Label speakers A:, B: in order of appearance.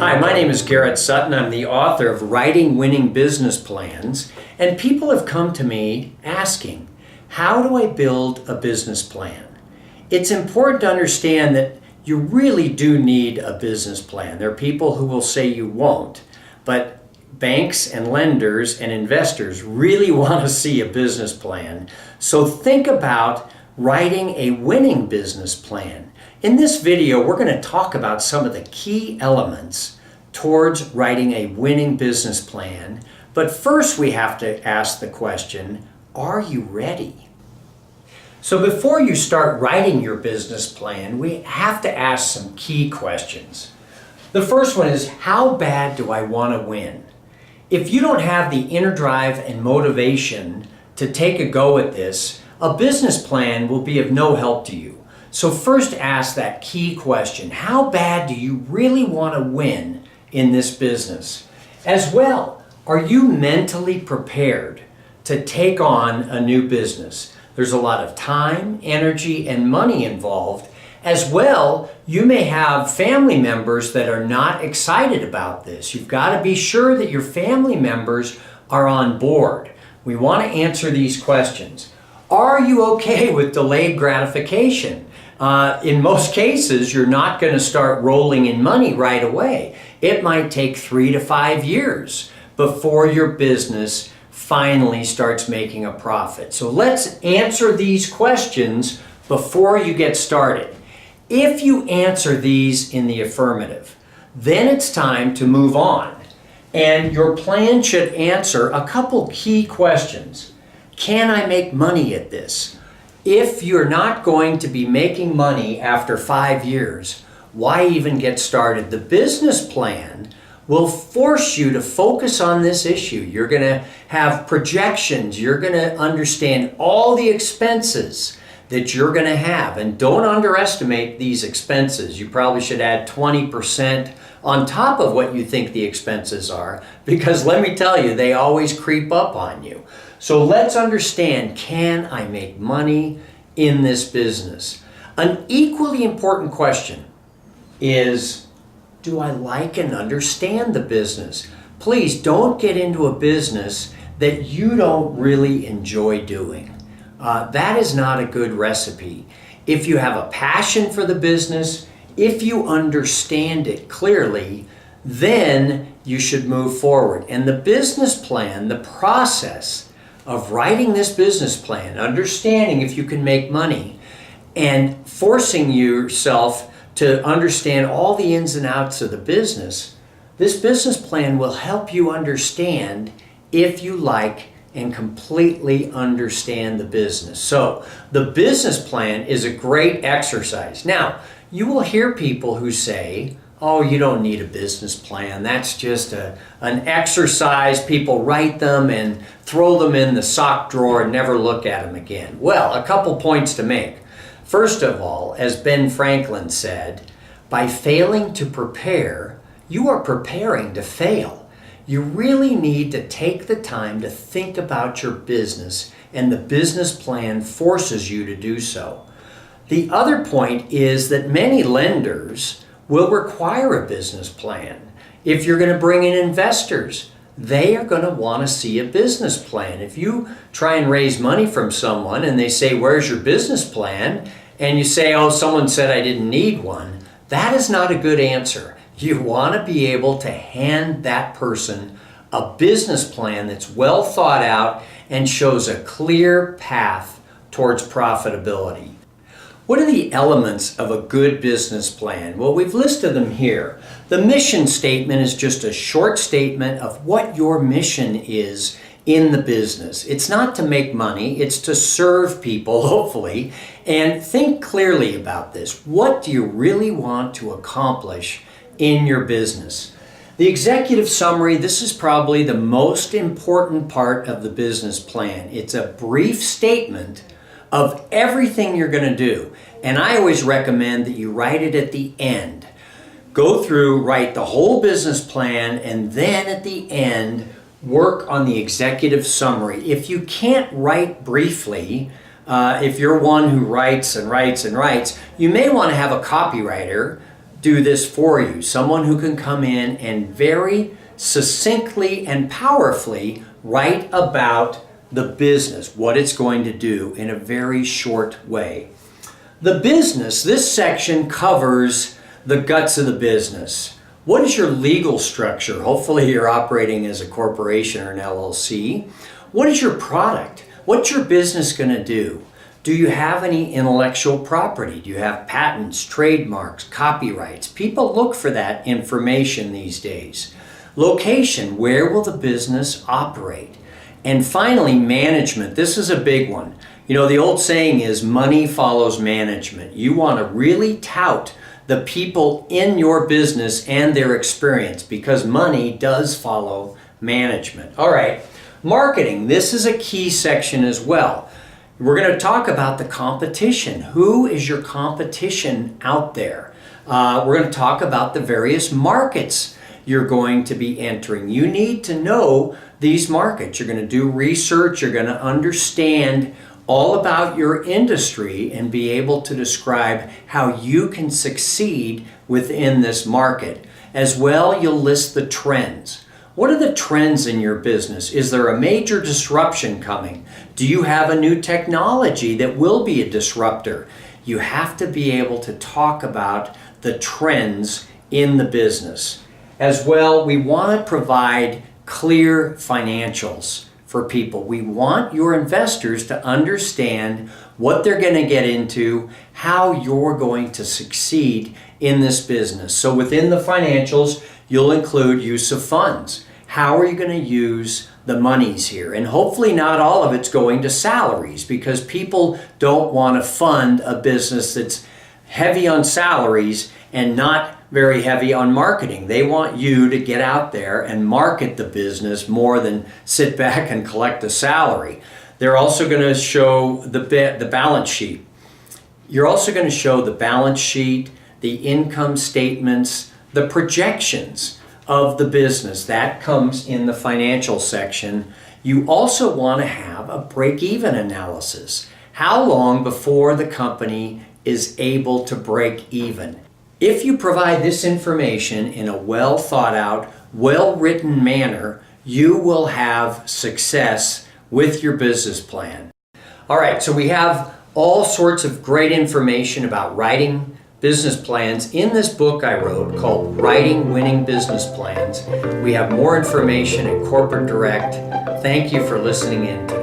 A: Hi, my name is Garrett Sutton. I'm the author of Writing Winning Business Plans, and people have come to me asking, how do I build a business plan? It's important to understand that you really do need a business plan. There are people who will say you won't, but banks and lenders and investors really want to see a business plan. So think about writing a winning business plan. In this video, we're going to talk about some of the key elements towards writing a winning business plan. But first we have to ask the question, are you ready? So before you start writing your business plan, we have to ask some key questions. The first one is, how bad do I want to win? If you don't have the inner drive and motivation to take a go at this, a business plan will be of no help to you. So first ask that key question, how bad do you really want to win in this business? As well, are you mentally prepared to take on a new business? There's a lot of time, energy, and money involved. As well, you may have family members that are not excited about this. You've got to be sure that your family members are on board. We want to answer these questions. Are you okay with delayed gratification? In most cases, you're not going to start rolling in money right away. It might take 3 to 5 years before your business finally starts making a profit. So let's answer these questions before you get started. If you answer these in the affirmative, then it's time to move on. And your plan should answer a couple key questions. Can I make money at this? If you're not going to be making money after 5 years, why even get started? The business plan will force you to focus on this issue. You're going to have projections. You're going to understand all the expenses that you're going to have. And don't underestimate these expenses. You probably should add 20% on top of what you think the expenses are, because let me tell you, they always creep up on you. So let's understand, can I make money in this business? An equally important question is, do I like and understand the business? Please don't get into a business that you don't really enjoy doing. That is not a good recipe. If you have a passion for the business, if you understand it clearly, then you should move forward. And the business plan, the process of writing this business plan, understanding if you can make money, and forcing yourself to understand all the ins and outs of the business, this business plan will help you understand if you like and completely understand the business. So the business plan is a great exercise. Now, you will hear people who say, oh, you don't need a business plan. That's just an exercise. People write them and throw them in the sock drawer and never look at them again. Well, a couple points to make. First of all, as Ben Franklin said, by failing to prepare, you are preparing to fail. You really need to take the time to think about your business, and the business plan forces you to do so. The other point is that many lenders will require a business plan. If you're going to bring in investors, they are going to want to see a business plan. If you try and raise money from someone and they say, where's your business plan? And you say, oh, someone said I didn't need one. That is not a good answer. You want to be able to hand that person a business plan that's well thought out and shows a clear path towards profitability. What are the elements of a good business plan? Well, we've listed them here. The mission statement is just a short statement of what your mission is in the business. It's not to make money, it's to serve people, hopefully. And think clearly about this. What do you really want to accomplish in your business? The executive summary, this is probably the most important part of the business plan. It's a brief statement of everything you're going to do. And I always recommend that you write it at the end. Go through, write the whole business plan, and then at the end, work on the executive summary. If you can't write briefly, if you're one who writes and writes and writes, you may want to have a copywriter do this for you. Someone who can come in and very succinctly and powerfully write about the business, what it's going to do in a very short way. The business, this section covers the guts of the business. What is your legal structure? Hopefully you're operating as a corporation or an LLC. What is your product? What's your business going to do? Do you have any intellectual property? Do you have patents, trademarks, copyrights? People look for that information these days. Location, where will the business operate? And finally, management. This is a big one. You know, the old saying is money follows management. You want to really tout the people in your business and their experience because money does follow management. All right, marketing. This is a key section as well. We're going to talk about the competition. Who is your competition out there? We're going to talk about the various markets you're going to be entering. You need to know these markets. You're going to do research. You're going to understand all about your industry and be able to describe how you can succeed within this market. As well, you'll list the trends. What are the trends in your business? Is there a major disruption coming? Do you have a new technology that will be a disruptor? You have to be able to talk about the trends in the business. As well, we want to provide clear financials for people. We want your investors to understand what they're going to get into, how you're going to succeed in this business. So within the financials, you'll include use of funds. How are you going to use the monies here? And hopefully not all of it's going to salaries because people don't want to fund a business that's heavy on salaries and not very heavy on marketing. They want you to get out there and market the business more than sit back and collect a salary. They're also going to show the balance sheet. You're also going to show the balance sheet, the income statements, the projections of the business. That comes in the financial section. You also want to have a break-even analysis. How long before the company is able to break even? If you provide this information in a well thought out, well-written manner, you will have success with your business plan. All right, so we have all sorts of great information about writing business plans in this book I wrote called Writing Winning Business Plans. We have more information at Corporate Direct. Thank you for listening in today.